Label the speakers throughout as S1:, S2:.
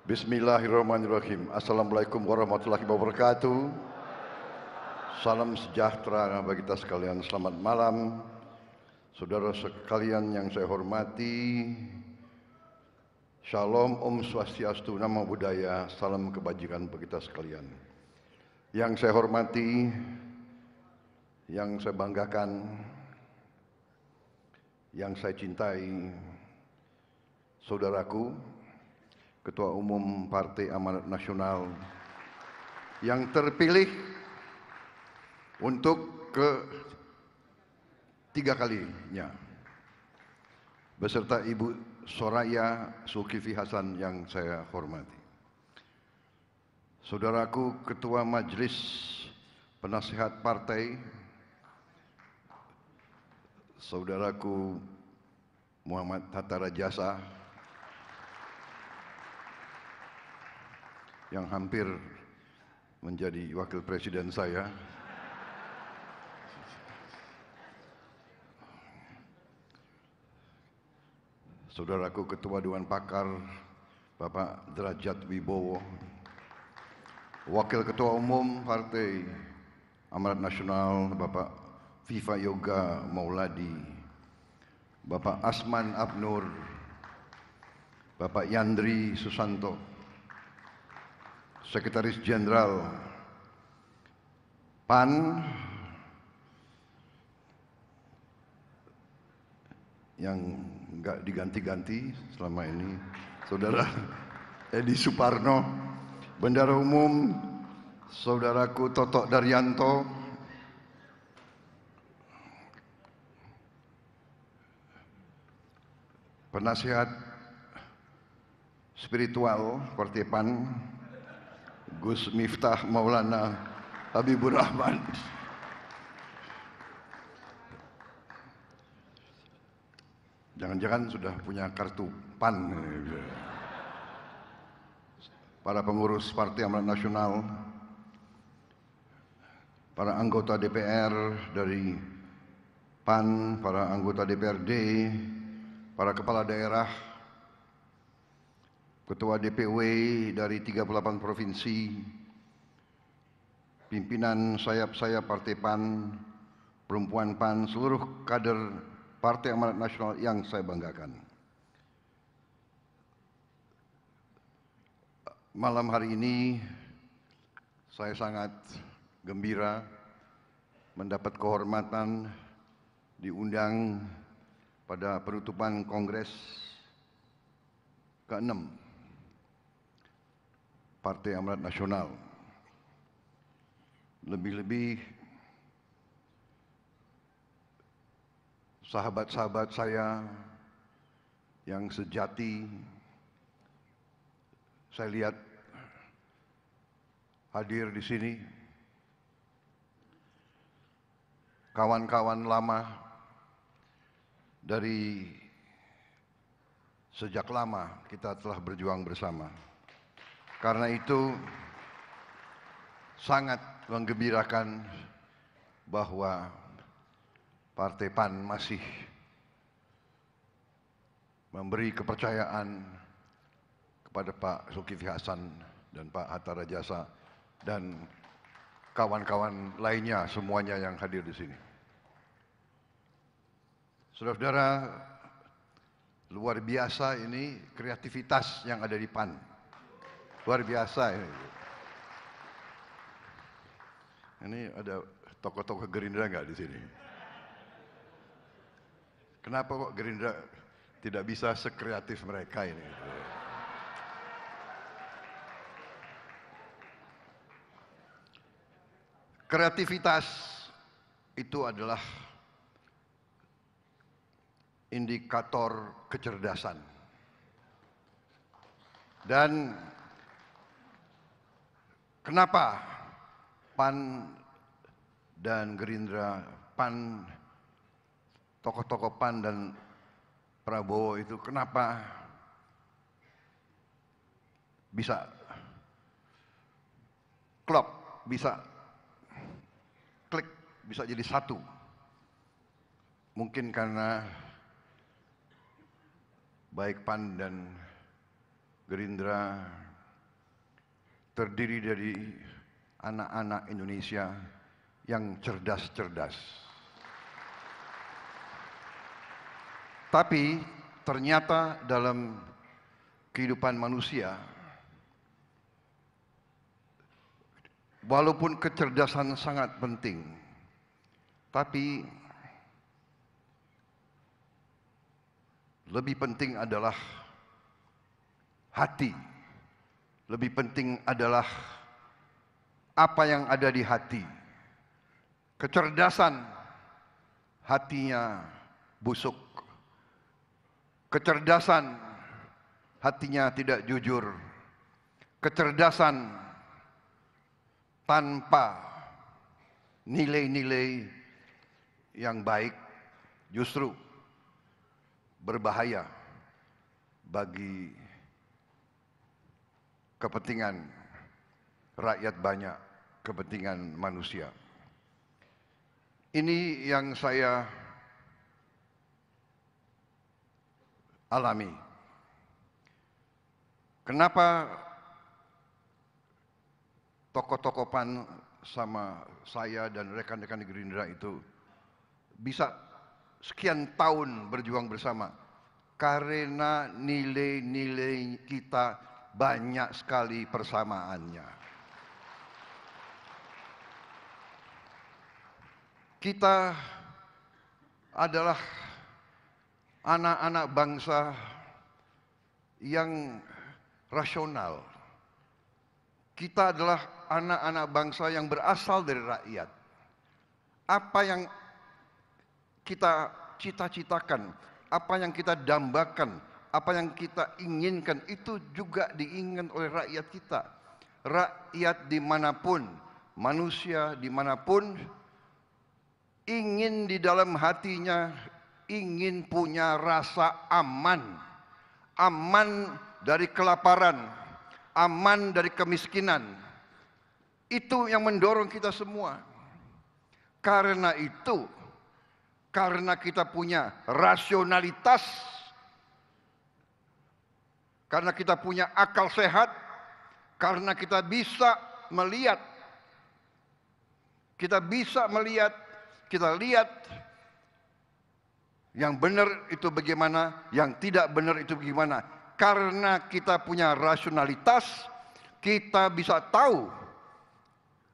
S1: Bismillahirrahmanirrahim. Assalamualaikum warahmatullahi wabarakatuh. Salam sejahtera bagi kita sekalian. Selamat malam, saudara sekalian yang saya hormati. Shalom, Om Swastiastu, Namo Buddhaya, salam kebajikan bagi kita sekalian. Yang saya hormati, yang saya banggakan, yang saya cintai, saudaraku, Ketua Umum Partai Amanat Nasional yang terpilih untuk ketiga kalinya, beserta Ibu Soraya Zulkifli Hasan yang saya hormati. Saudaraku Ketua Majelis Penasehat Partai, saudaraku Muhammad Hatta Rajasa, yang hampir menjadi wakil presiden saya, saudaraku Ketua Dewan Pakar Bapak Derajat Wibowo, Wakil Ketua Umum Partai Amanat Nasional Bapak Viva Yoga Mauladi, Bapak Asman Abnur, Bapak Yandri Susanto, Sekretaris Jenderal PAN yang enggak diganti-ganti selama ini, Saudara Edi Suparno, Bendara Umum Saudaraku Toto Daryanto, Penasihat Spiritual Partai PAN Gus Miftah Maulana Habibur Rahman, jangan-jangan sudah punya kartu PAN, para pengurus Partai Amanat Nasional, para anggota DPR dari PAN, para anggota DPRD, para kepala daerah, Ketua DPW dari 38 provinsi, pimpinan sayap-sayap Partai PAN, perempuan PAN, seluruh kader Partai Amanat Nasional yang saya banggakan. Malam hari ini saya sangat gembira mendapat kehormatan diundang pada penutupan Kongres ke-6 Partai Amanat Nasional. Lebih-lebih sahabat-sahabat saya yang sejati saya lihat hadir di sini. Kawan-kawan lama dari sejak lama kita telah berjuang bersama. Karena itu sangat menggembirakan bahwa Partai PAN masih memberi kepercayaan kepada Pak Zulkifli Hasan dan Pak Hatta Rajasa dan kawan-kawan lainnya semuanya yang hadir di sini. Saudara-saudara, luar biasa ini kreativitas yang ada di PAN. Luar biasa ini. Ini ada tokoh-tokoh Gerindra nggak di sini? Kenapa kok Gerindra tidak bisa sekreatif mereka ini? Kreativitas itu adalah indikator kecerdasan. Dan kenapa PAN dan Gerindra, PAN, tokoh-tokoh PAN dan Prabowo itu kenapa bisa klop, bisa klik bisa jadi satu. Mungkin karena baik PAN dan Gerindra terdiri dari anak-anak Indonesia yang cerdas-cerdas. Tapi ternyata dalam kehidupan manusia, walaupun kecerdasan sangat penting, tapi lebih penting adalah hati. Lebih penting adalah apa yang ada di hati. Kecerdasan, hatinya busuk. Kecerdasan, hatinya tidak jujur. Kecerdasan tanpa nilai-nilai yang baik justru berbahaya bagi kepentingan rakyat banyak, kepentingan manusia. Ini yang saya alami. Kenapa tokoh-tokoh PAN sama saya dan rekan-rekan Gerindra itu bisa sekian tahun berjuang bersama? Karena nilai-nilai kita banyak sekali persamaannya. Kita adalah anak-anak bangsa yang rasional. Kita adalah anak-anak bangsa yang berasal dari rakyat. Apa yang kita cita-citakan, apa yang kita dambakan, apa yang kita inginkan, itu juga diinginkan oleh rakyat kita. Rakyat dimanapun, manusia dimanapun, ingin di dalam hatinya, ingin punya rasa aman. Aman dari kelaparan, aman dari kemiskinan. Itu yang mendorong kita semua. Karena itu, karena kita punya rasionalitas, karena kita punya akal sehat, karena kita bisa melihat, kita lihat yang benar itu bagaimana, yang tidak benar itu bagaimana. Karena kita punya rasionalitas, kita bisa tahu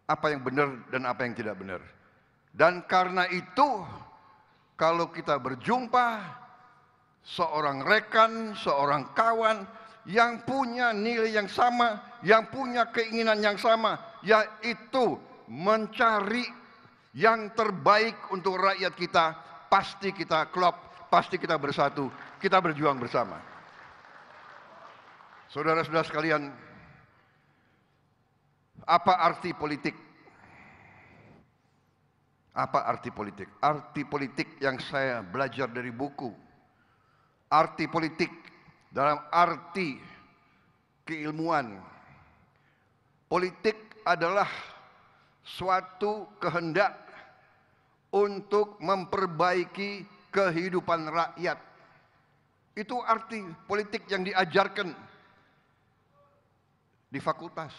S1: apa yang benar dan apa yang tidak benar. Dan karena itu, kalau kita berjumpa seorang rekan, seorang kawan yang punya nilai yang sama, yang punya keinginan yang sama, yaitu mencari yang terbaik untuk rakyat kita, pasti kita klop, pasti kita bersatu, kita berjuang bersama. Saudara-saudara sekalian, apa arti politik? Apa arti politik? Arti politik yang saya belajar dari buku. Arti politik dalam arti keilmuan. Politik adalah suatu kehendak untuk memperbaiki kehidupan rakyat. Itu arti politik yang diajarkan di fakultas.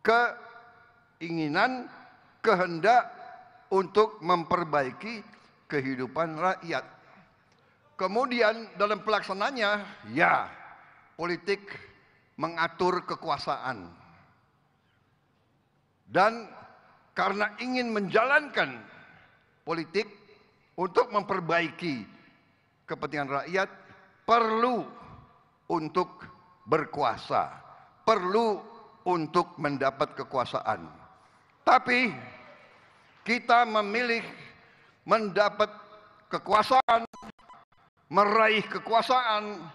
S1: Keinginan, kehendak untuk memperbaiki kehidupan rakyat. Kemudian dalam pelaksananya, ya, politik mengatur kekuasaan. Dan karena ingin menjalankan politik untuk memperbaiki kepentingan rakyat, perlu untuk berkuasa, perlu untuk mendapat kekuasaan. Tapi kita memilih mendapat kekuasaan, meraih kekuasaan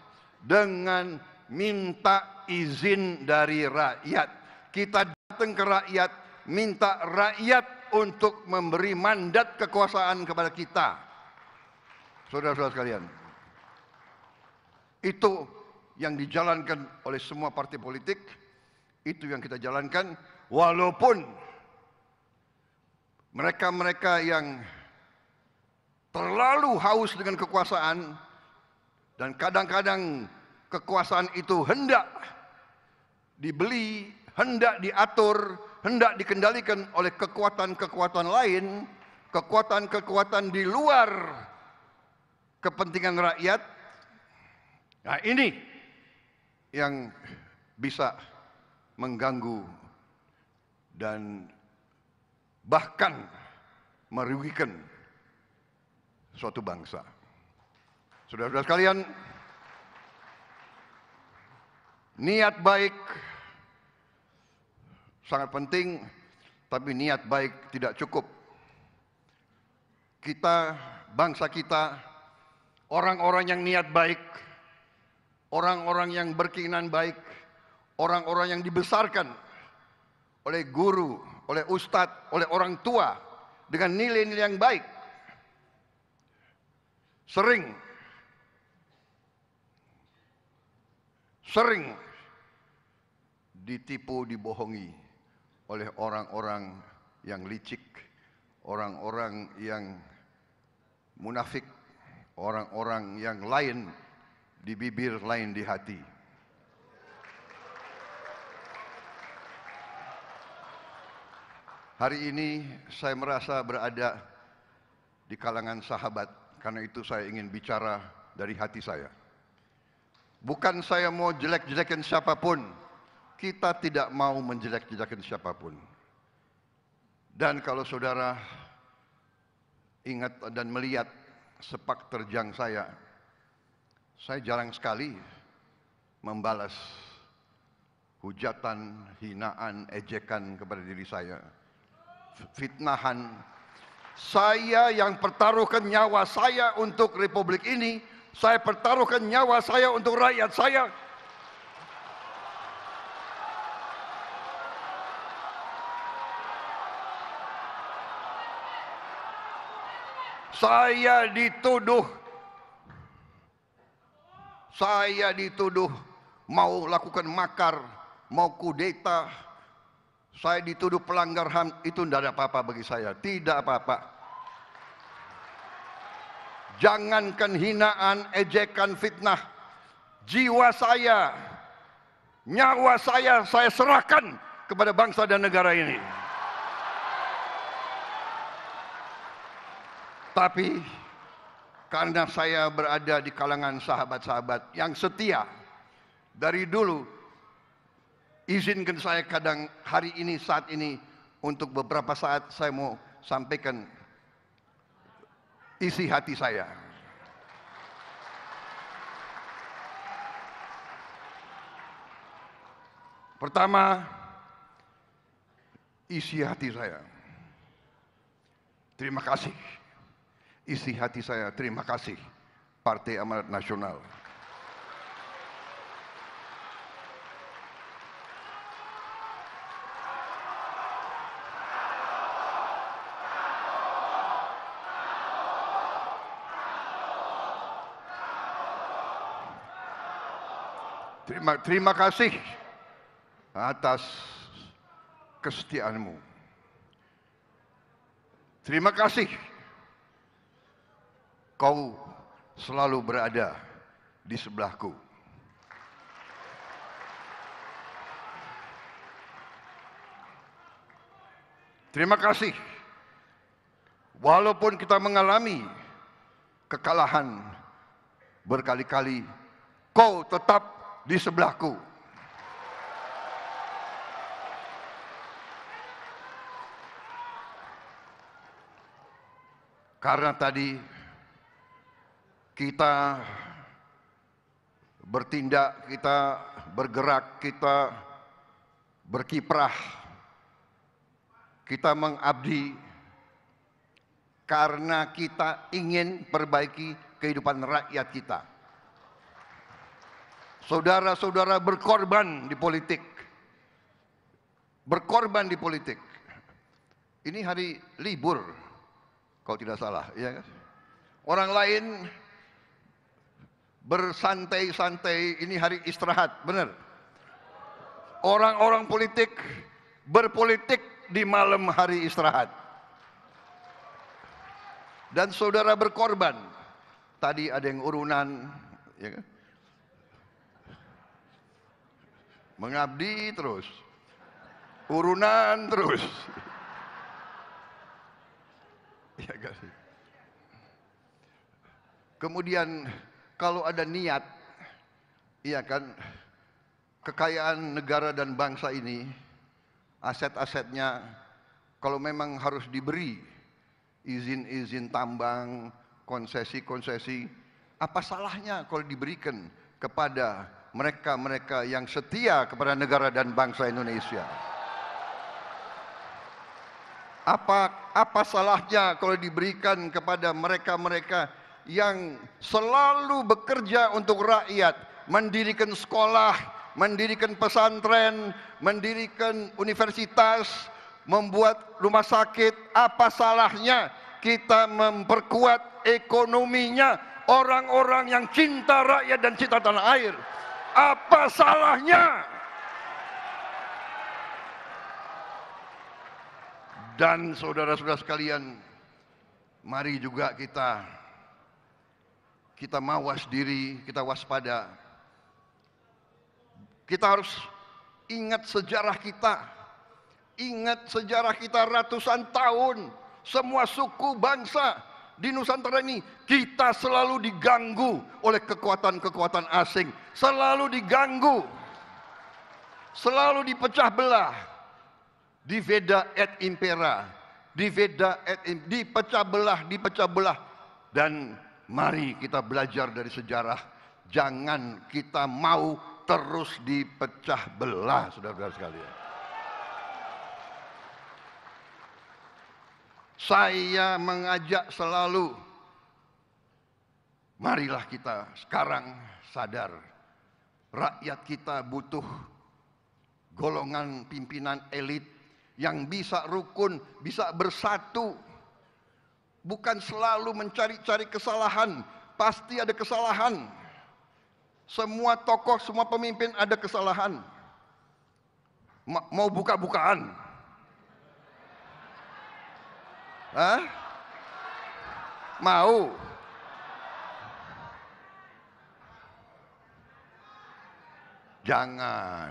S1: dengan minta izin dari rakyat. Kita datang ke rakyat, minta rakyat untuk memberi mandat kekuasaan kepada kita. Saudara-saudara sekalian, itu yang dijalankan oleh semua partai politik, itu yang kita jalankan, walaupun Mereka-mereka yang terlalu haus dengan kekuasaan dan kadang-kadang kekuasaan itu hendak dibeli, hendak diatur, hendak dikendalikan oleh kekuatan-kekuatan lain, kekuatan-kekuatan di luar kepentingan rakyat. Nah, ini yang bisa mengganggu dan bahkan merugikan suatu bangsa. Saudara-saudara sekalian, niat baik sangat penting, tapi niat baik tidak cukup. Kita, bangsa kita, orang-orang yang niat baik, orang-orang yang berkeinginan baik, orang-orang yang dibesarkan oleh guru, oleh ustadz, oleh orang tua dengan nilai-nilai yang baik, sering ditipu, dibohongi oleh orang-orang yang licik, orang-orang yang munafik, orang-orang yang lain di bibir, lain di hati. Hari ini saya merasa berada di kalangan sahabat, karena itu saya ingin bicara dari hati saya. Bukan saya mau jelek-jelekin siapapun, kita tidak mau menjelek-jelekin siapapun. Dan kalau saudara ingat dan melihat sepak terjang saya jarang sekali membalas hujatan, hinaan, ejekan kepada diri saya, fitnahan. Saya yang pertaruhkan nyawa saya untuk republik ini, saya pertaruhkan nyawa saya untuk rakyat saya. Saya dituduh mau lakukan makar, mau kudeta. Saya dituduh pelanggar HAM, itu tidak ada apa-apa bagi saya, tidak apa-apa. Jangankan hinaan, ejekan, fitnah, jiwa saya, nyawa saya serahkan kepada bangsa dan negara ini. Tapi karena saya berada di kalangan sahabat-sahabat yang setia dari dulu, izinkan saya kadang hari ini, saat ini, untuk beberapa saat saya mau sampaikan isi hati saya. Pertama, isi hati saya. Terima kasih. Isi hati saya, terima kasih Partai Amanat Nasional. Terima kasih atas kesetiaanmu. Terima kasih kau selalu berada di sebelahku. Terima kasih. Walaupun kita mengalami kekalahan berkali-kali, kau tetap di sebelahku. Karena tadi kita bertindak, kita bergerak, kita berkiprah, kita mengabdi karena kita ingin perbaiki kehidupan rakyat kita. Saudara-saudara berkorban di politik. Berkorban di politik. Ini hari libur, kalau tidak salah, ya kan? Orang lain bersantai-santai, ini hari istirahat, benar. Orang-orang politik berpolitik di malam hari istirahat. Dan saudara berkorban. Tadi ada yang urunan, ya kan? Mengabdi terus. Urunan terus. Ya kan? Kemudian kalau ada niat, iya kan, kekayaan negara dan bangsa ini, aset-asetnya, kalau memang harus diberi izin-izin tambang, konsesi-konsesi, apa salahnya kalau diberikan kepada mereka-mereka yang setia kepada negara dan bangsa Indonesia? Apa salahnya kalau diberikan kepada mereka-mereka yang selalu bekerja untuk rakyat, mendirikan sekolah, mendirikan pesantren, mendirikan universitas, membuat rumah sakit? Apa salahnya kita memperkuat ekonominya orang-orang yang cinta rakyat dan cinta tanah air? Apa salahnya? Dan saudara-saudara sekalian, mari juga kita mawas diri, kita waspada. Kita harus ingat sejarah kita. Ingat sejarah kita ratusan tahun. Semua suku bangsa di Nusantara ini, kita selalu diganggu oleh kekuatan-kekuatan asing. Selalu diganggu. Selalu dipecah belah. Diveda et impera. Dipecah belah. Dan mari kita belajar dari sejarah. Jangan kita mau terus dipecah belah, saudara-saudara sekalian. Saya mengajak selalu, marilah kita sekarang sadar, rakyat kita butuh golongan pimpinan elit yang bisa rukun, bisa bersatu. Bukan selalu mencari-cari kesalahan, pasti ada kesalahan. Semua tokoh, semua pemimpin ada kesalahan. Mau buka-bukaan? Hah? Mau? Jangan.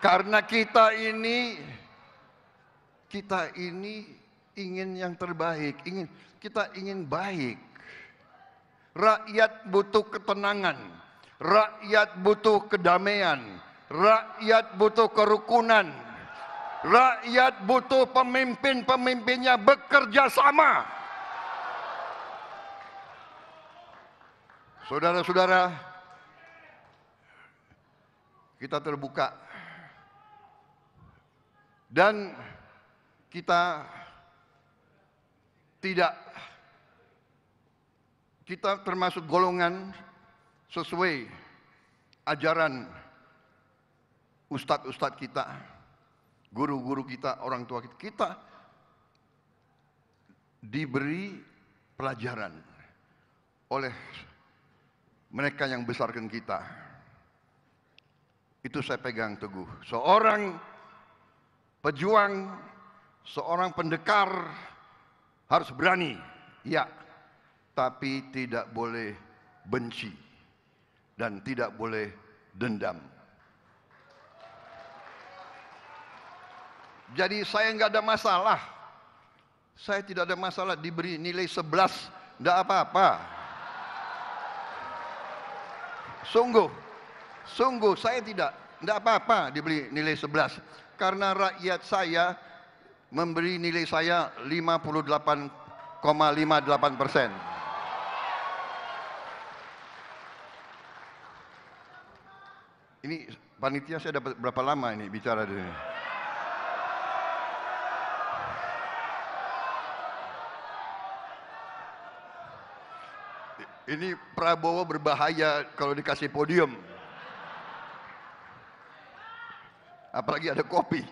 S1: Karena kita ini ingin yang terbaik, kita ingin baik. Rakyat butuh ketenangan, rakyat butuh kedamaian, rakyat butuh kerukunan, rakyat butuh pemimpin-pemimpinnya bekerja sama. Saudara-saudara, kita terbuka dan kita termasuk golongan sesuai ajaran ustadz-ustadz kita, guru-guru kita, orang tua kita. Kita diberi pelajaran oleh mereka yang besarkan kita. Itu saya pegang teguh. Seorang pejuang, seorang pendekar harus berani, ya, tapi tidak boleh benci dan tidak boleh dendam. Jadi saya nggak ada masalah. Saya tidak ada masalah diberi nilai 11, nggak apa-apa. Sungguh saya tidak apa-apa diberi nilai 11. Karena rakyat saya memberi nilai saya 58,58%. Ini panitia saya dapat berapa lama ini bicara di sini? Ini Prabowo berbahaya kalau dikasih podium. Apalagi ada kopi.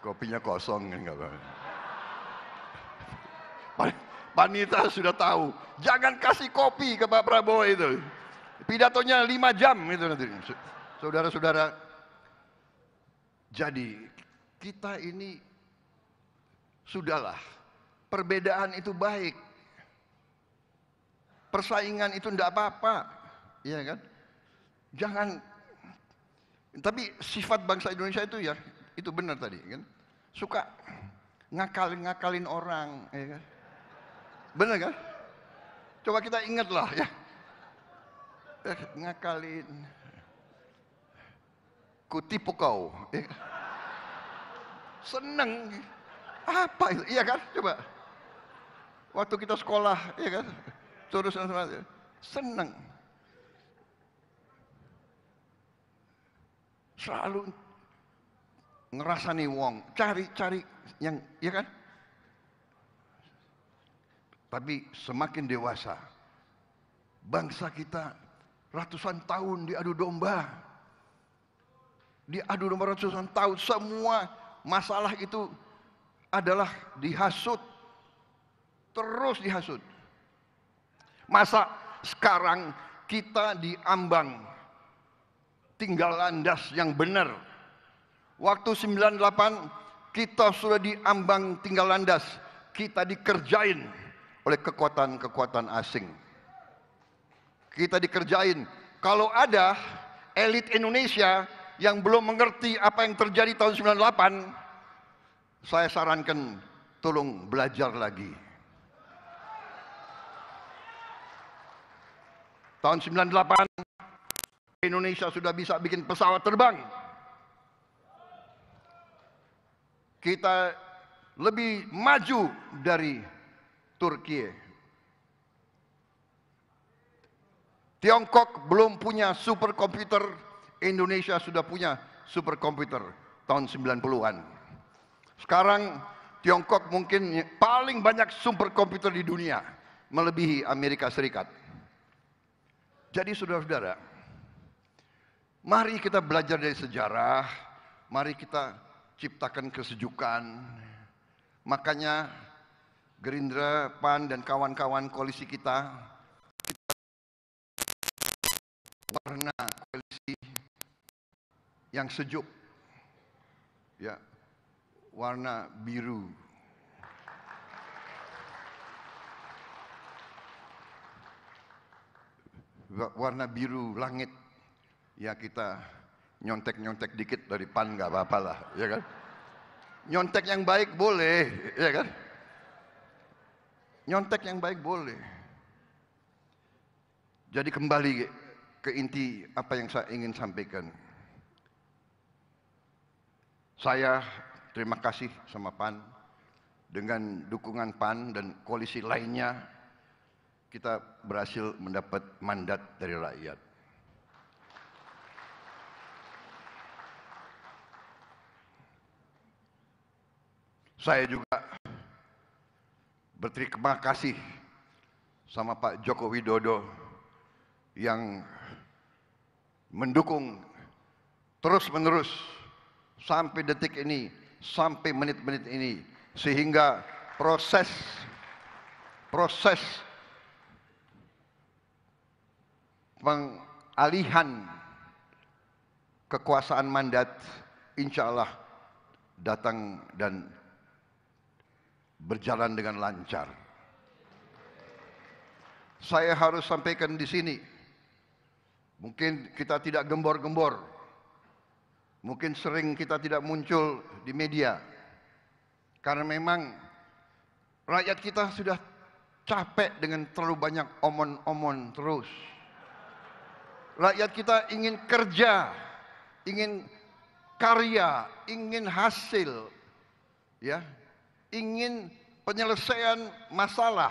S1: Kopinya kosong kan enggak apa. Panitia sudah tahu, jangan kasih kopi ke Pak Prabowo itu. Pidatonya 5 jam itu nanti. Saudara-saudara, jadi kita ini Sudahlah, perbedaan itu baik. Persaingan itu tidak apa-apa, iya kan? Jangan, tapi sifat bangsa Indonesia itu ya, itu benar tadi kan? Suka ngakalin orang, ya kan? Benar kan? Coba kita ingatlah ya. Ngakalin. Kutipu kau. Ya. Seneng. Apa itu? Iya kan? Coba. Waktu kita sekolah, ya kan? Terus seneng. Selalu ngerasani wong, cari yang, ya kan? Tapi semakin dewasa, bangsa kita ratusan tahun diadu domba. Diadu domba ratusan tahun, semua masalah itu adalah dihasut. Terus dihasut. Masa sekarang kita diambang tinggal landas yang benar. Waktu 98 kita sudah diambang tinggal landas. Kita dikerjain oleh kekuatan-kekuatan asing. Kita dikerjain. Kalau ada elit Indonesia yang belum mengerti apa yang terjadi tahun 98, saya sarankan tolong belajar lagi. Tahun 98 Indonesia sudah bisa bikin pesawat terbang. Kita lebih maju dari Turki. Tiongkok belum punya superkomputer, Indonesia sudah punya superkomputer tahun 90-an. Sekarang Tiongkok mungkin paling banyak superkomputer di dunia, melebihi Amerika Serikat. Jadi saudara-saudara, mari kita belajar dari sejarah, mari kita ciptakan kesejukan. Makanya Gerindra, PAN, dan kawan-kawan koalisi kita warna koalisi yang sejuk, ya, warna biru. Warna biru langit, ya kita nyontek-nyontek dikit dari PAN nggak apa-apa lah, ya kan? Nyontek yang baik boleh, ya kan? Nyontek yang baik boleh. Jadi kembali ke inti apa yang saya ingin sampaikan. Saya terima kasih sama PAN. Dengan dukungan PAN dan koalisi lainnya, kita berhasil mendapat mandat dari rakyat. Saya juga berterima kasih sama Pak Joko Widodo yang mendukung terus-menerus sampai detik ini, sampai menit-menit ini, sehingga proses pengalihan kekuasaan mandat insya Allah datang dan berjalan dengan lancar. Saya harus sampaikan di sini, mungkin kita tidak gembor-gembor, mungkin sering kita tidak muncul di media, karena memang rakyat kita sudah capek dengan terlalu banyak omon-omon terus. Rakyat kita ingin kerja, ingin karya, ingin hasil, ya, ingin penyelesaian masalah.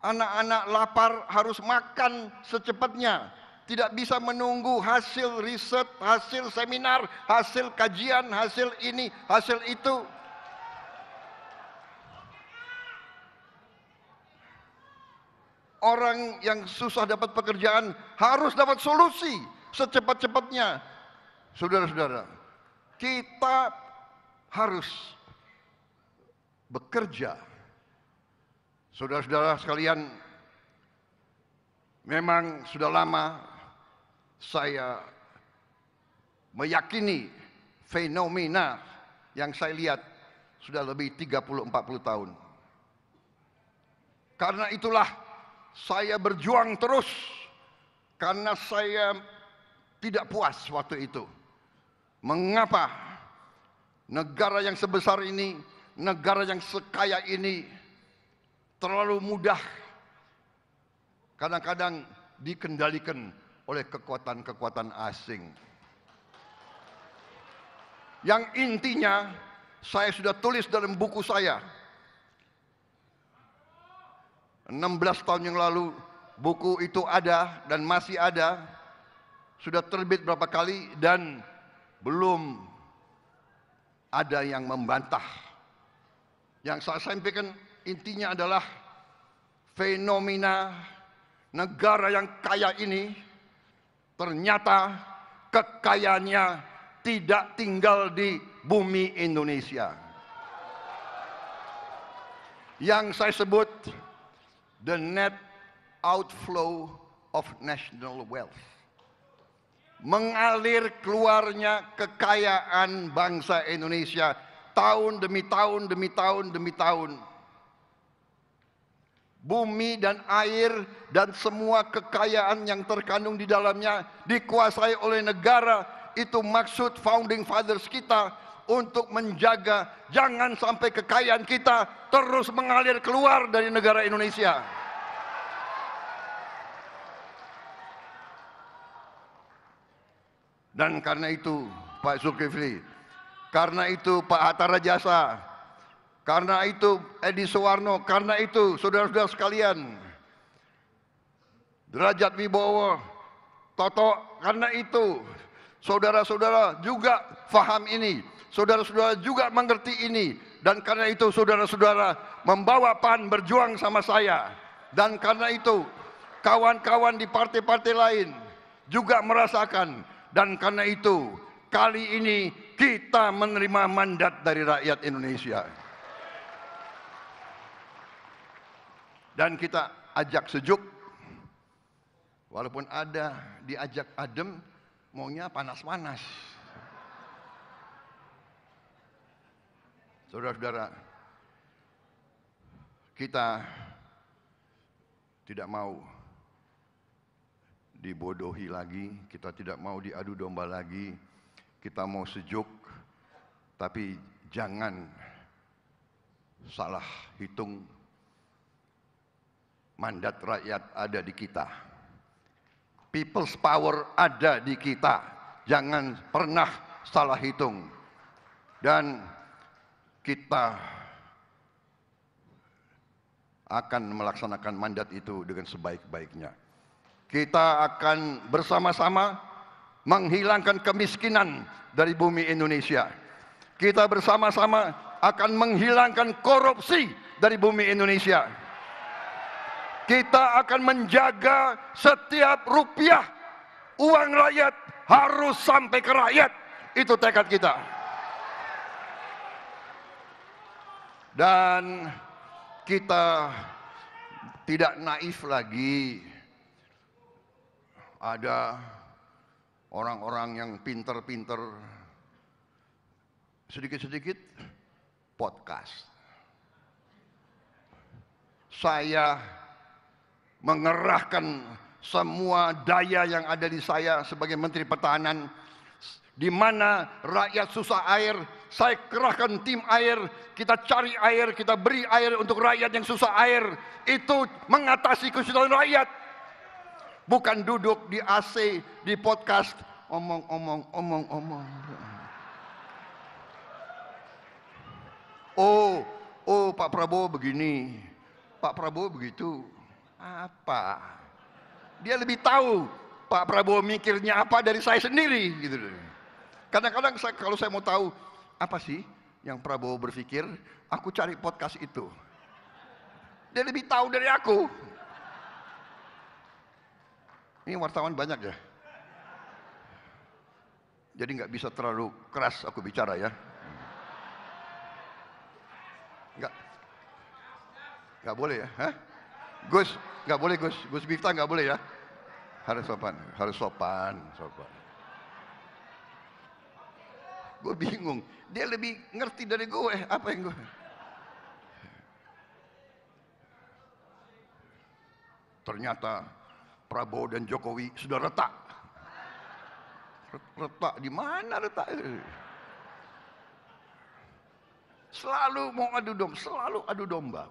S1: Anak-anak lapar harus makan secepatnya. Tidak bisa menunggu hasil riset, hasil seminar, hasil kajian, hasil ini, hasil itu. Orang yang susah dapat pekerjaan harus dapat solusi secepat-cepatnya. Saudara-saudara, kita harus bekerja. Saudara-saudara sekalian, memang sudah lama saya meyakini fenomena yang saya lihat sudah lebih 30-40 tahun. Karena itulah saya berjuang terus, karena saya tidak puas waktu itu. Mengapa negara yang sebesar ini, negara yang sekaya ini terlalu mudah kadang-kadang dikendalikan oleh kekuatan-kekuatan asing. Yang intinya saya sudah tulis dalam buku saya. 16 tahun yang lalu buku itu ada dan masih ada. Sudah terbit berapa kali dan belum ada yang membantah. Yang saya sampaikan intinya adalah fenomena negara yang kaya ini ternyata kekayaannya tidak tinggal di bumi Indonesia. Yang saya sebut the net outflow of national wealth. Mengalir keluarnya kekayaan bangsa Indonesia tahun demi tahun demi tahun demi tahun. Bumi dan air dan semua kekayaan yang terkandung di dalamnya dikuasai oleh negara. Itu maksud founding fathers kita untuk menjaga jangan sampai kekayaan kita terus mengalir keluar dari negara Indonesia. Dan karena itu Pak Zulkifli, karena itu Pak Hatta Rajasa, karena itu Edi Suwarno, karena itu saudara-saudara sekalian, Derajat Wibowo, Toto, karena itu saudara-saudara juga faham ini, saudara-saudara juga mengerti ini, dan karena itu saudara-saudara membawa PAN berjuang sama saya, dan karena itu kawan-kawan di partai-partai lain juga merasakan. Dan karena itu, kali ini kita menerima mandat dari rakyat Indonesia. Dan kita ajak sejuk, walaupun ada diajak adem, maunya panas-panas. Saudara-saudara, kita tidak mau dibodohi lagi, kita tidak mau diadu domba lagi, kita mau sejuk, tapi jangan salah hitung. Mandat rakyat ada di kita, people's power ada di kita, jangan pernah salah hitung. Dan kita akan melaksanakan mandat itu dengan sebaik-baiknya. Kita akan bersama-sama menghilangkan kemiskinan dari bumi Indonesia. Kita bersama-sama akan menghilangkan korupsi dari bumi Indonesia. Kita akan menjaga setiap rupiah uang rakyat harus sampai ke rakyat. Itu tekad kita. Dan kita tidak naif lagi. Ada orang-orang yang pinter-pinter, sedikit-sedikit podcast. Saya mengerahkan semua daya yang ada di saya sebagai Menteri Pertahanan. Di mana rakyat susah air, saya kerahkan tim air, kita cari air, kita beri air untuk rakyat yang susah air. Itu mengatasi kesusahan rakyat. Bukan duduk di AC, di podcast, omong-omong. Oh, Pak Prabowo begini, Pak Prabowo begitu. Apa? Dia lebih tahu Pak Prabowo mikirnya apa dari saya sendiri, gitu. Kadang-kadang kalau saya mau tahu apa sih yang Prabowo berpikir, aku cari podcast itu. Dia lebih tahu dari aku. Ini wartawan banyak ya. Jadi nggak bisa terlalu keras aku bicara ya. Nggak boleh ya. Hah? Gus, nggak boleh Gus. Gus Miftah nggak boleh ya. Harus sopan, harus sopan. Gue bingung. Dia lebih ngerti dari gue. Apa yang gue... Ternyata Prabowo dan Jokowi sudah retak. Retak di mana retak? Selalu mau adu domba, selalu adu domba.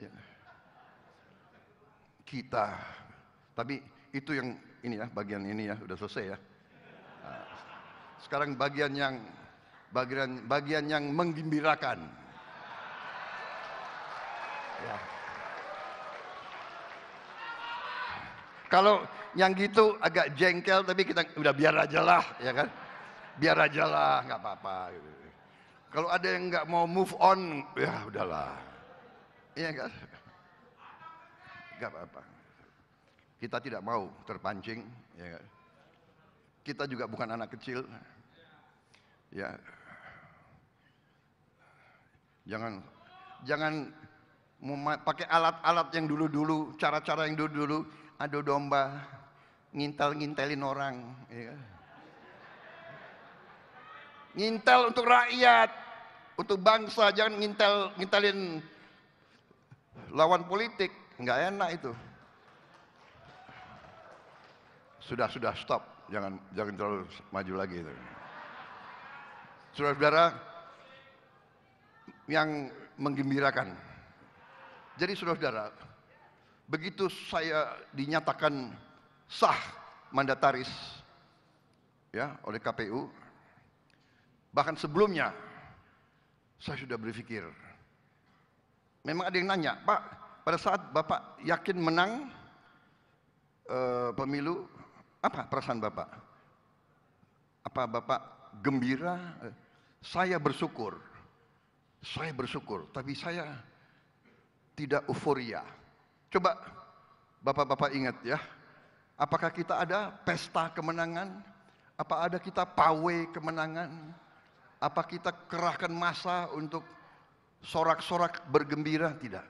S1: Ya. Kita, tapi itu yang ini ya, bagian ini ya, udah selesai ya. Nah, sekarang bagian yang menggembirakan. Ya. Kalau yang gitu agak jengkel, tapi kita udah biar aja lah, ya kan? Biar aja lah, nggak apa-apa. Gitu. Kalau ada yang nggak mau move on, ya udahlah, iya kan? Nggak apa-apa. Kita tidak mau terpancing, ya kan? Kita juga bukan anak kecil, ya. Jangan pakai alat-alat yang dulu-dulu, cara-cara yang dulu-dulu, adu domba, ngintel-ngintelin orang, ya kan? Ngintel untuk rakyat, untuk bangsa, jangan ngintelin lawan politik, nggak enak itu. Sudah stop, jangan terlalu maju lagi itu. Saudara-saudara yang menggembirakan. Jadi saudara-saudara, begitu saya dinyatakan sah mandataris ya oleh KPU, bahkan sebelumnya saya sudah berpikir. Memang ada yang nanya, Pak, pada saat Bapak yakin menang pemilu, apa perasaan Bapak? Apa Bapak gembira? Saya bersyukur, tapi saya tidak euforia. Coba Bapak-Bapak ingat ya, apakah kita ada pesta kemenangan? Apa ada kita pawai kemenangan? Apa kita kerahkan massa untuk sorak-sorak bergembira? Tidak.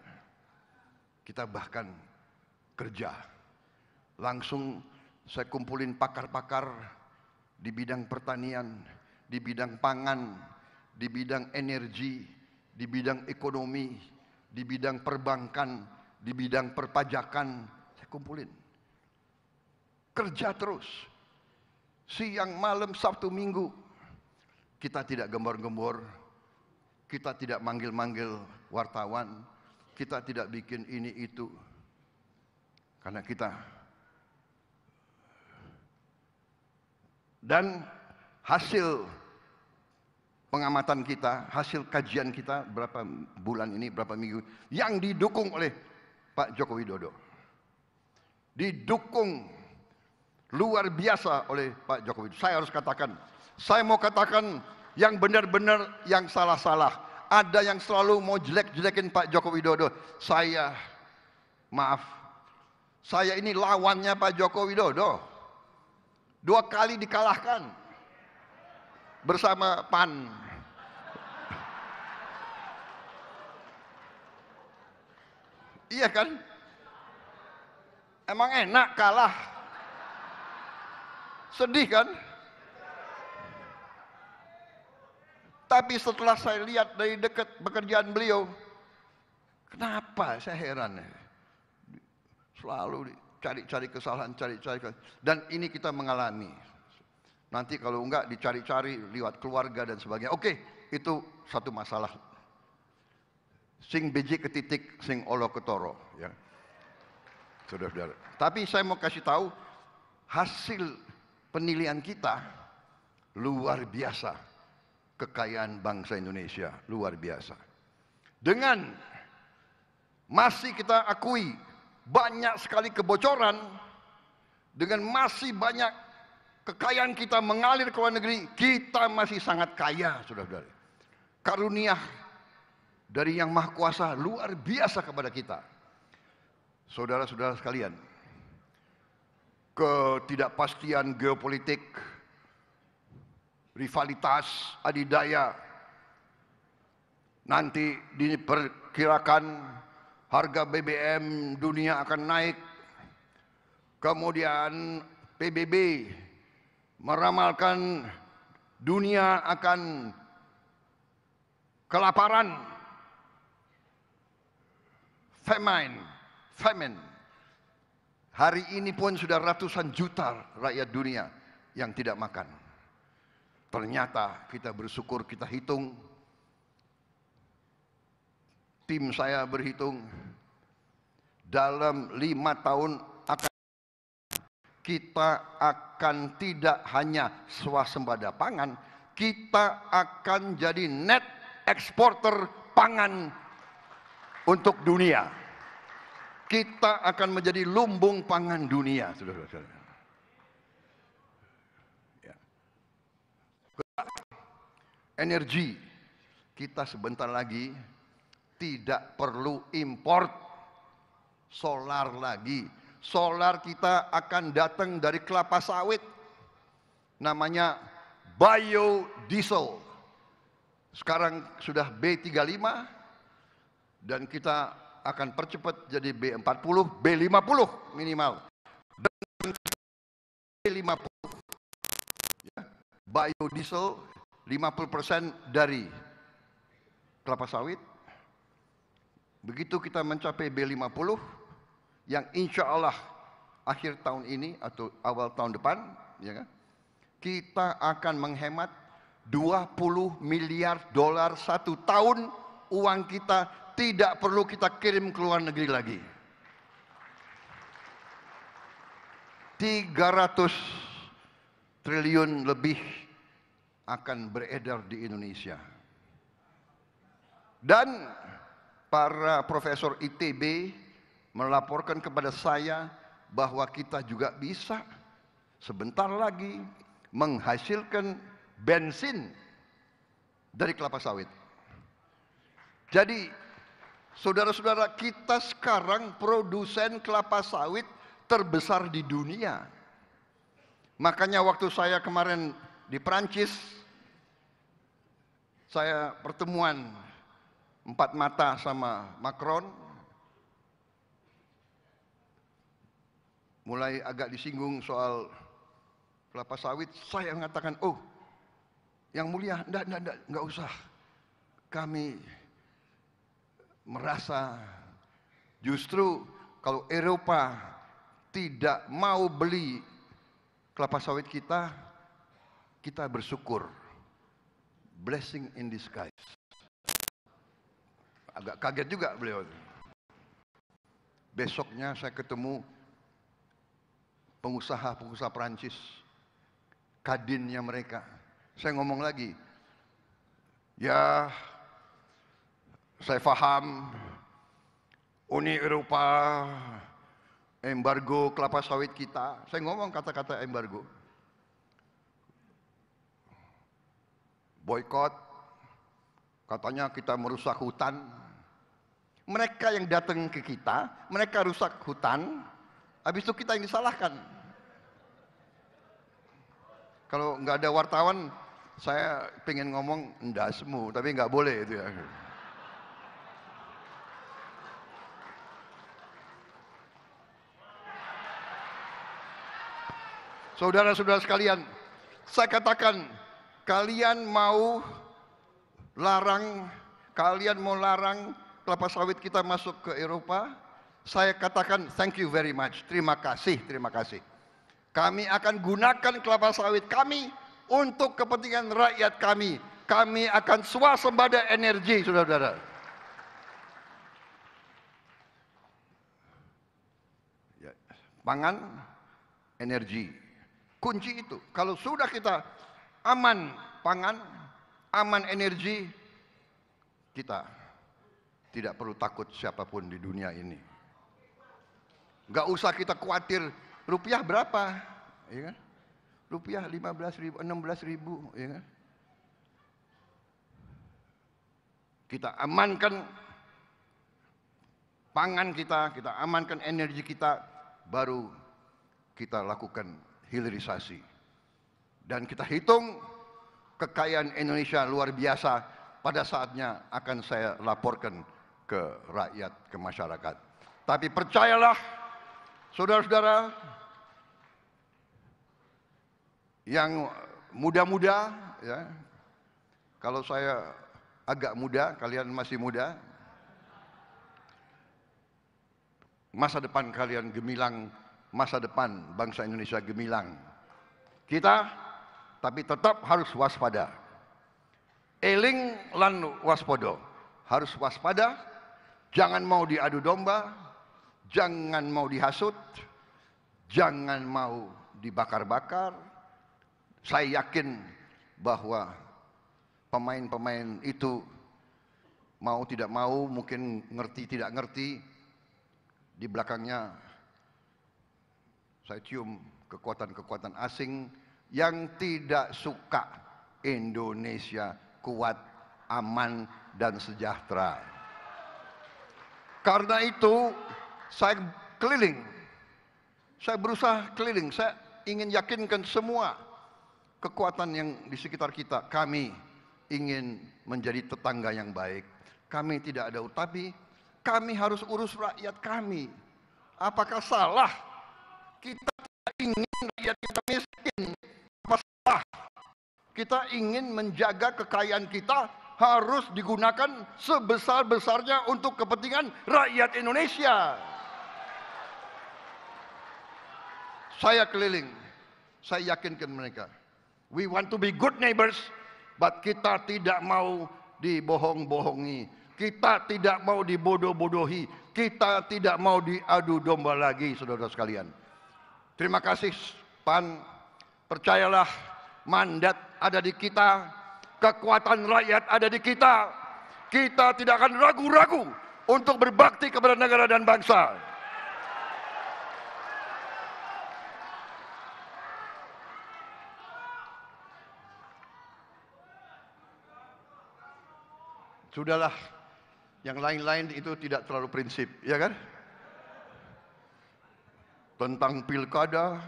S1: Kita bahkan kerja. Langsung saya kumpulin pakar-pakar di bidang pertanian, di bidang pangan, di bidang energi, di bidang ekonomi, di bidang perbankan, di bidang perpajakan. Saya kumpulin. Kerja terus. Siang, malam, Sabtu, Minggu. Kita tidak gembor-gembor, kita tidak manggil-manggil wartawan, kita tidak bikin ini itu. Karena kita. Dan hasil pengamatan kita, hasil kajian kita berapa bulan ini, berapa minggu, yang didukung oleh Pak Joko Widodo. Didukung luar biasa oleh Pak Joko Widodo. Saya harus katakan, saya mau katakan yang benar-benar, yang salah-salah. Ada yang selalu mau jelek-jelekin Pak Joko Widodo. Saya, maaf, saya ini lawannya Pak Joko Widodo. 2 kali dikalahkan bersama PAN. Iya kan? Emang enak kalah? Sedih kan? Tapi setelah saya lihat dari dekat pekerjaan beliau, kenapa saya heran ya? Selalu cari-cari kesalahan, dan ini kita mengalami. Nanti kalau enggak dicari-cari lewat keluarga dan sebagainya. Oke, itu satu masalah. Sing beji ketitik, sing olo ketoro, ya. Saudara-saudara. Tapi saya mau kasih tahu hasil penilaian kita luar biasa. Kekayaan bangsa Indonesia luar biasa. Dengan masih kita akui banyak sekali kebocoran, dengan masih banyak kekayaan kita mengalir ke luar negeri, kita masih sangat kaya, saudara-saudara. Karunia dari Yang Maha Kuasa luar biasa kepada kita. Saudara-saudara sekalian, ketidakpastian geopolitik, rivalitas, adidaya, nanti diperkirakan harga BBM dunia akan naik. Kemudian PBB meramalkan Dunia akan kelaparan, famine. Hari ini pun sudah ratusan juta rakyat dunia yang tidak makan. Ternyata kita bersyukur, kita hitung, tim saya berhitung, dalam 5 tahun kita akan tidak hanya swasembada pangan, kita akan jadi net eksporter pangan untuk dunia. Kita akan menjadi lumbung pangan dunia, saudara-saudara. Ya. Energi, kita sebentar lagi tidak perlu import solar lagi. Solar kita akan datang dari kelapa sawit, namanya biodiesel. Sekarang sudah B35 dan kita akan percepat jadi B40, B50 minimal. Dan B50 ya, biodiesel 50% dari kelapa sawit. Begitu kita mencapai B50, yang insya Allah akhir tahun ini atau awal tahun depan, ya kan, kita akan menghemat 20 miliar dolar satu tahun. Uang kita tidak perlu kita kirim ke luar negeri lagi. 300 triliun lebih akan beredar di Indonesia. Dan para profesor ITB melaporkan kepada saya bahwa kita juga bisa sebentar lagi menghasilkan bensin dari kelapa sawit. Jadi, saudara-saudara, kita sekarang produsen kelapa sawit terbesar di dunia. Makanya waktu saya kemarin di Perancis, saya pertemuan 4 mata sama Macron. Mulai agak disinggung soal kelapa sawit, saya mengatakan, oh, yang mulia, enggak usah. Kami merasa justru kalau Eropa tidak mau beli kelapa sawit kita, kita bersyukur. Blessing in disguise. Agak kaget juga beliau. Besoknya saya ketemu pengusaha-pengusaha Perancis, kadinnya mereka. Saya ngomong lagi, ya saya paham Uni Eropa embargo kelapa sawit kita. Saya ngomong kata-kata embargo. Boykot, katanya kita merusak hutan. Mereka yang datang ke kita, mereka rusak hutan, habis itu kita yang disalahkan. Kalau nggak ada wartawan, saya pengen ngomong endasmu, tapi nggak boleh itu ya. Saudara-saudara sekalian, saya katakan, kalian mau larang kelapa sawit kita masuk ke Eropa, saya katakan thank you very much, terima kasih. Kami akan gunakan kelapa sawit kami untuk kepentingan rakyat kami. Kami akan swasembada energi, saudara-saudara. Ya, pangan, energi, kunci itu. Kalau sudah kita aman pangan, aman energi, kita tidak perlu takut siapapun di dunia ini. Gak usah kita khawatir rupiah berapa, ya kan? Rupiah 15.000, 16.000, ya kan? Kita amankan pangan kita amankan energi kita, baru kita lakukan hilirisasi. Dan kita hitung kekayaan Indonesia luar biasa, pada saatnya akan saya laporkan ke rakyat, ke masyarakat. Tapi percayalah, saudara-saudara, yang muda-muda, ya. Kalau saya agak muda, kalian masih muda. Masa depan kalian gemilang, masa depan bangsa Indonesia gemilang. Kita tapi tetap harus waspada. Eling lan waspodo. Harus waspada, jangan mau diadu domba, jangan mau dihasut, jangan mau dibakar-bakar. Saya yakin bahwa pemain-pemain itu mau tidak mau, mungkin ngerti tidak ngerti, di belakangnya saya cium kekuatan-kekuatan asing yang tidak suka Indonesia kuat, aman, dan sejahtera. Karena itu saya keliling, saya berusaha keliling, saya ingin yakinkan semua kekuatan yang di sekitar kita, kami ingin menjadi tetangga yang baik. Kami tidak ada utapi, kami harus urus rakyat kami. Apakah salah kita tidak ingin rakyat kita miskin? Apa salah kita ingin menjaga kekayaan kita harus digunakan sebesar-besarnya untuk kepentingan rakyat Indonesia? Saya keliling, saya yakinkan mereka. We want to be good neighbors, but kita tidak mau dibohong-bohongi. Kita tidak mau dibodoh-bodohi. Kita tidak mau diadu domba lagi, saudara sekalian. Terima kasih, PAN. Percayalah, mandat ada di kita, kekuatan rakyat ada di kita. Kita tidak akan ragu-ragu untuk berbakti kepada negara dan bangsa. Sudahlah, yang lain-lain itu tidak terlalu prinsip, ya kan? Tentang pilkada,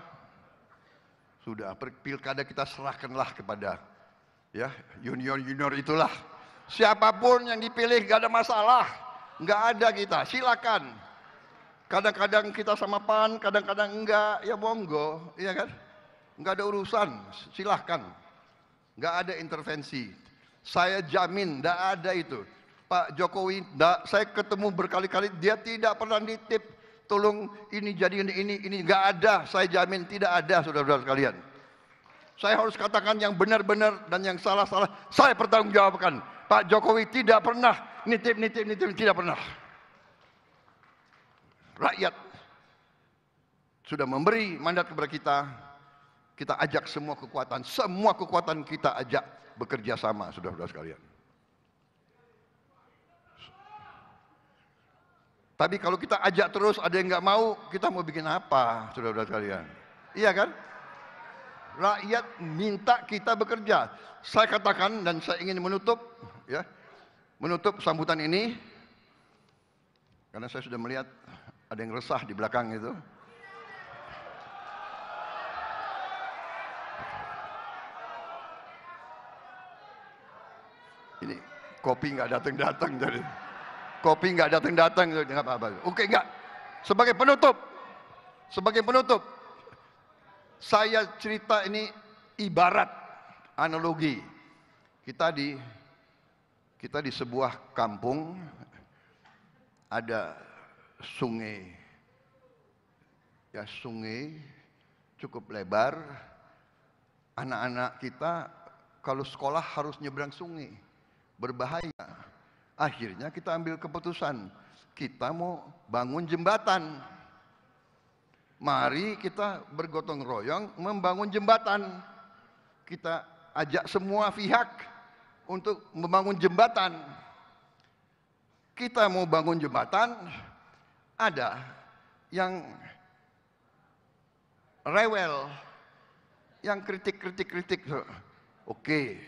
S1: sudah pilkada kita serahkanlah kepada ya junior-junior itulah. Siapapun yang dipilih gak ada masalah, nggak ada kita, silakan. Kadang-kadang kita sama PAN, kadang-kadang enggak, ya monggo, ya kan? Nggak ada urusan, silahkan. Nggak ada intervensi. Saya jamin, nggak ada itu. Pak Jokowi, saya ketemu berkali-kali, dia tidak pernah nitip, tolong ini jadi ini, nggak ada. Saya jamin tidak ada, saudara-saudara sekalian. Saya harus katakan yang benar-benar dan yang salah-salah, saya pertanggungjawabkan. Pak Jokowi tidak pernah nitip, tidak pernah. Rakyat sudah memberi mandat kepada kita, kita ajak semua kekuatan kita ajak bekerja sama, saudara-saudara sekalian. Tapi kalau kita ajak terus ada yang nggak mau, kita mau bikin apa, saudara-saudara sekalian? Iya kan? Rakyat minta kita bekerja. Saya katakan dan saya ingin menutup sambutan ini karena saya sudah melihat ada yang resah di belakang itu. Ini kopi nggak datang jadi. Kopi nggak datang nggak apa-apa. Oke, nggak. Sebagai penutup, saya cerita ini ibarat analogi. Kita di sebuah kampung ada sungai. Ya, sungai cukup lebar. Anak-anak kita kalau sekolah harus nyebrang sungai. Berbahaya. Akhirnya kita ambil keputusan, kita mau bangun jembatan. Mari kita bergotong royong membangun jembatan. Kita ajak semua pihak untuk membangun jembatan. Kita mau bangun jembatan, ada yang rewel, yang kritik. Oke,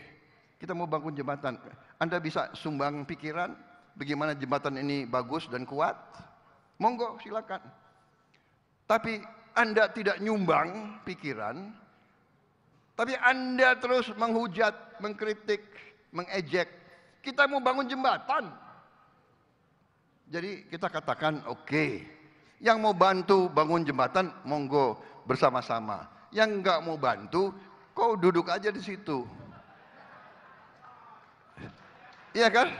S1: kita mau bangun jembatan. Anda bisa sumbang pikiran bagaimana jembatan ini bagus dan kuat? Monggo, silakan. Tapi Anda tidak nyumbang pikiran, tapi Anda terus menghujat, mengkritik, mengejek. Kita mau bangun jembatan. Jadi kita katakan, oke, yang mau bantu bangun jembatan, monggo bersama-sama. Yang nggak mau bantu, kau duduk aja di situ. Iya kan?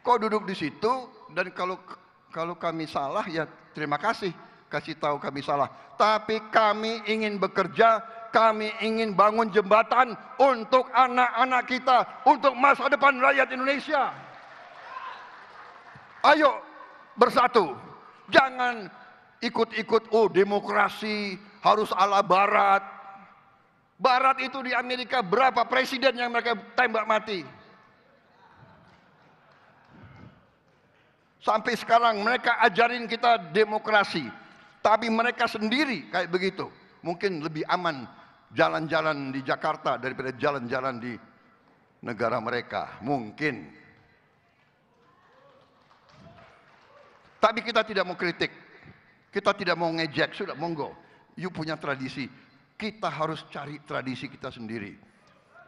S1: Kau duduk di situ dan kalau kami salah ya terima kasih, kasih tahu kami salah. Tapi kami ingin bekerja, kami ingin bangun jembatan untuk anak-anak kita, untuk masa depan rakyat Indonesia. Ayo bersatu. Jangan ikut-ikut, oh demokrasi harus ala barat. Barat itu di Amerika berapa presiden yang mereka tembak mati? Sampai sekarang mereka ajarin kita demokrasi. Tapi mereka sendiri kayak begitu. Mungkin lebih aman jalan-jalan di Jakarta daripada jalan-jalan di negara mereka. Mungkin. Tapi kita tidak mau kritik. Kita tidak mau ngejek. Sudah, monggo. You punya tradisi. Kita harus cari tradisi kita sendiri.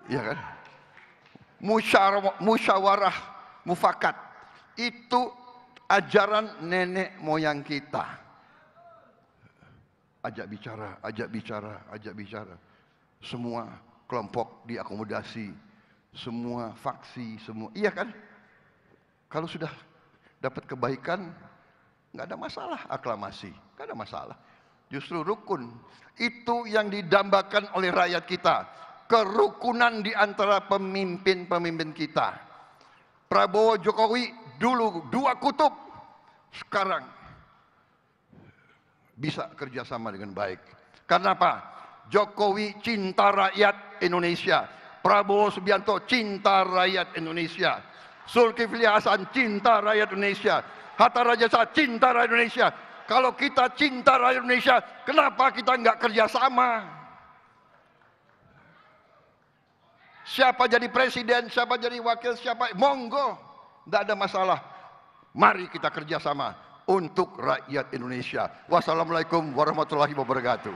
S1: Iya kan? Musyawarah mufakat. Itu ajaran nenek moyang kita. Ajak bicara, ajak bicara, ajak bicara. Semua kelompok diakomodasi, semua faksi, semua. Iya kan? Kalau sudah dapat kebaikan, nggak ada masalah aklamasi, nggak ada masalah. Justru rukun. Itu yang didambakan oleh rakyat kita. Kerukunan di antara pemimpin-pemimpin kita. Prabowo Jokowi dulu dua kutub, sekarang bisa kerjasama dengan baik. Karena apa? Jokowi cinta rakyat Indonesia, Prabowo Subianto cinta rakyat Indonesia, Zulkifli Hasan cinta rakyat Indonesia, Hatta Rajasa cinta rakyat Indonesia. Kalau kita cinta rakyat Indonesia, kenapa kita nggak kerjasama? Siapa jadi presiden, siapa jadi wakil, siapa, monggo, tidak ada masalah. Mari kita kerjasama untuk rakyat Indonesia. Wassalamualaikum warahmatullahi wabarakatuh.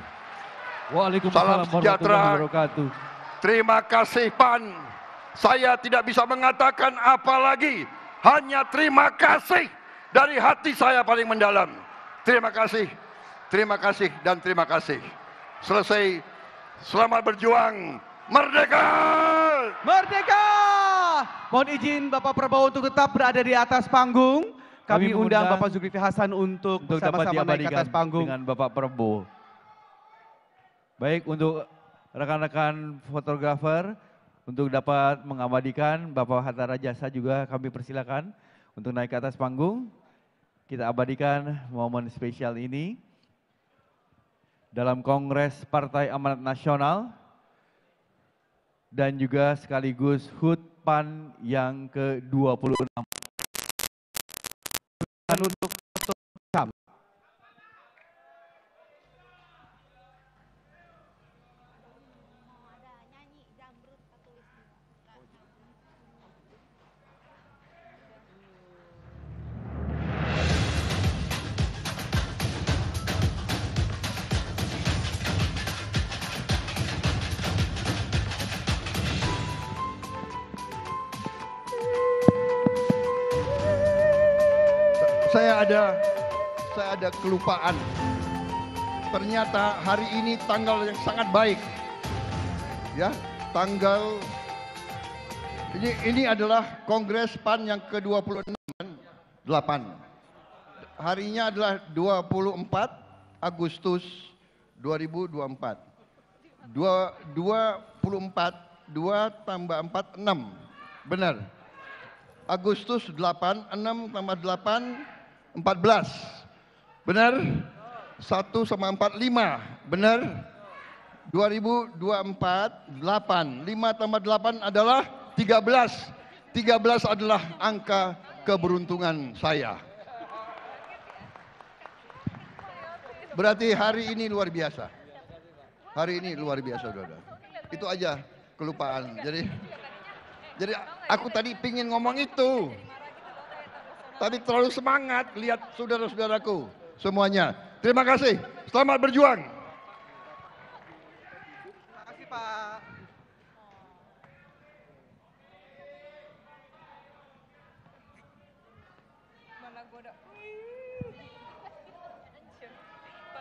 S2: Waalaikumsalam warahmatullahi wabarakatuh.
S1: Terima kasih PAN. Saya tidak bisa mengatakan apa lagi. Hanya terima kasih dari hati saya paling mendalam. Terima kasih, dan terima kasih. Selesai. Selamat berjuang. Merdeka!
S2: Merdeka! Mohon izin Bapak Prabowo untuk tetap berada di atas panggung. Kami undang Bapak Zulkifli Hasan untuk bersama-sama naik ke atas panggung dengan Bapak Prabowo. Baik, untuk rekan-rekan fotografer untuk dapat mengabadikan Bapak Hatta Rajasa juga kami persilakan untuk naik ke atas panggung. Kita abadikan momen spesial ini dalam Kongres Partai Amanat Nasional dan juga sekaligus HUT PAN yang ke-26. Dan untuk
S1: saya ada kelupaan. Ternyata hari ini tanggal yang sangat baik. Ya, tanggal ini adalah Kongres PAN yang ke-26, 8. Harinya adalah 24 Agustus 2024. 24, 2 tambah 4, 6. Benar. Agustus 8, 6 tambah 8, 14. Benar? 1 sama 4, 5. Benar? 2024, 8. 5 tambah 8 adalah 13. 13 adalah angka keberuntungan saya. Berarti hari ini luar biasa. Hari ini luar biasa, saudara. Itu aja kelupaan. Jadi aku tadi pingin ngomong itu. Tapi terlalu semangat lihat saudara-saudaraku semuanya. Terima kasih. Selamat berjuang.
S2: terima kasih Pak.
S3: Mana gua